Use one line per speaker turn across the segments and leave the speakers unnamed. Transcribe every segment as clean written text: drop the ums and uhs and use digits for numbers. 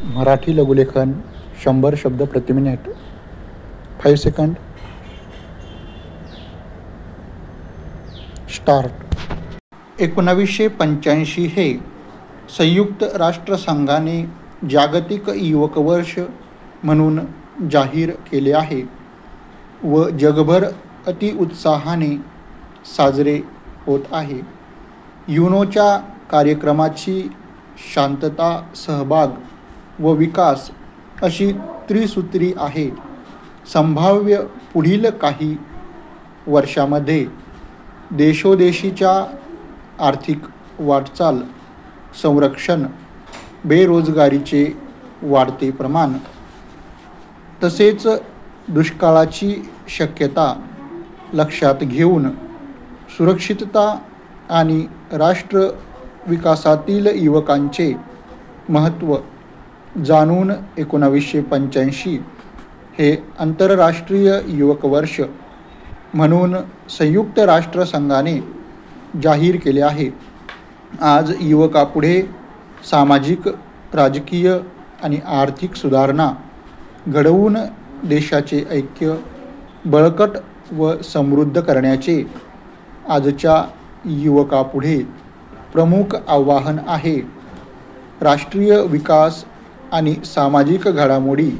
मराठी लघुलेखन 100 शब्द प्रति minute. 5 second. Start. 1985 हे संयुक्त राष्ट्रसंघाने जागतिक युवक वर्ष म्हणून जाहीर केले आहे व जगभर अतिउत्साहाने साजरे होत आहे. युनोच्या कार्यक्रमाची शांतता, सहभाग व विकास अशी त्रिसूत्री आहे. संभाव्य पुढील काही वर्षामध्ये देशोदेशीच्या आर्थिक वाटचाल, संरक्षण, बेरोजगारीचे वाढते प्रमाण तसेच दुष्काळाची शक्यता लक्षात घेऊन सुरक्षितता आणि राष्ट्र विकासातील युवकांचे महत्त्व जाणून 1985 हे आंतरराष्ट्रीय युवक वर्ष म्हणून संयुक्त राष्ट्रसंघाने जाहीर केले आहे. आज युवकापुढे सामाजिक, राजकीय आणि आर्थिक सुधारणा घडवून देशाचे ऐक्य बळकट व समृद्ध करण्याचे आजच्या युवकापुढे प्रमुख आव्हान आहे. राष्ट्रीय विकास आणि सामाजिक घडामोडी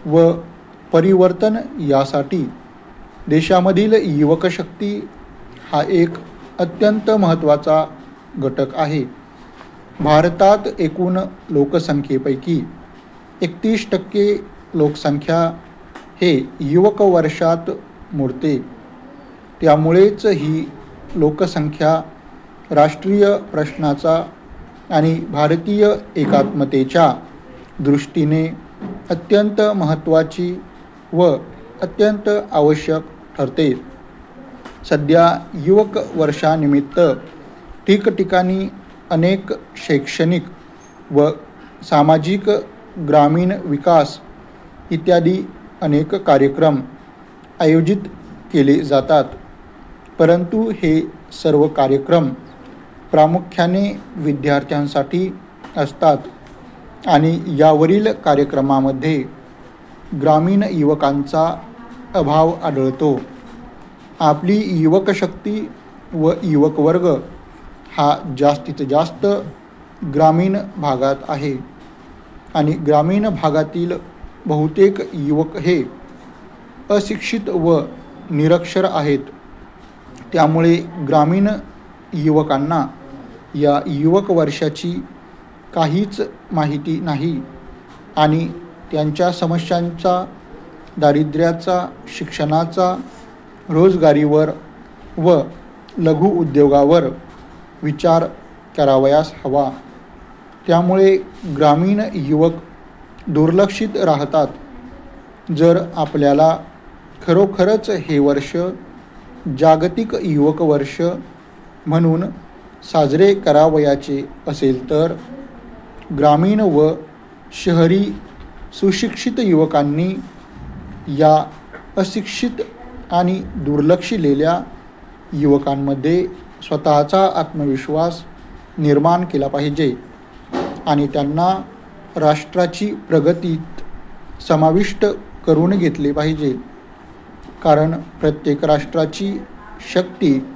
व परिवर्तन यासाठी देशामधील युवकशक्ती हा एक अत्यंत महत्त्वाचा घटक आहे. भारतात एकूण लोकसंख्येपैकी 31% लोकसंख्या हे युवक वर्षात मोडते. त्यामुळेच ही लोकसंख्या राष्ट्रीय प्रश्नाचा आणि भारतीय एकात्मतेच्या दृष्टीने अत्यंत महत्त्वाची व अत्यंत आवश्यक ठरते. सध्या युवक वर्षानिमित्त ठिकठिकाणी अनेक शैक्षणिक व सामाजिक, ग्रामीण विकास इत्यादी अनेक कार्यक्रम आयोजित केले जातात. परंतु हे सर्व कार्यक्रम प्रामुख्याने विद्यार्थ्यांसाठी असतात आणि यावरील कार्यक्रमामध्ये ग्रामीण युवकांचा अभाव आढळतो. आपली युवकशक्ती व युवक वर्ग हा जास्तीत जास्त ग्रामीण भागात आहे आणि ग्रामीण भागातील बहुतेक युवक हे अशिक्षित व निरक्षर आहेत. त्यामुळे ग्रामीण युवकांना या युवक वर्षाची काहीच माहिती नाही आणि त्यांच्या समस्यांचा, दारिद्र्याचा, शिक्षणाचा, रोजगारीवर व लघु उद्योगावर विचार करावयास हवा. त्यामुळे ग्रामीण युवक दुर्लक्षित राहतात. जर आपल्याला खरोखरच हे वर्ष जागतिक युवक वर्ष म्हणून साजरे करावयाचे असेल तर ग्रामीण व शहरी सुशिक्षित युवकांनी या अशिक्षित आणि दुर्लक्षिलेल्या युवकांमध्ये स्वतःचा आत्मविश्वास निर्माण केला पाहिजे आणि त्यांना राष्ट्राची प्रगतीत समाविष्ट करून घेतले पाहिजे. कारण प्रत्येक राष्ट्राची शक्ती,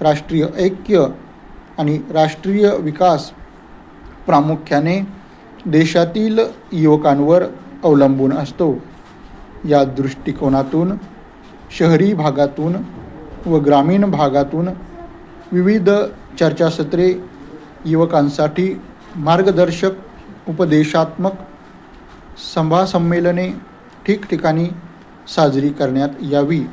राष्ट्रीय ऐक्य आणि राष्ट्रीय विकास प्रामुख्याने देशातील युवकांवर अवलंबून असतो. या दृष्टिकोनातून शहरी भागातून व ग्रामीण भागातून विविध चर्चासत्रे, युवकांसाठी मार्गदर्शक, उपदेशात्मक सभा संमेलने ठिकठिकाणी साजरी करण्यात यावी.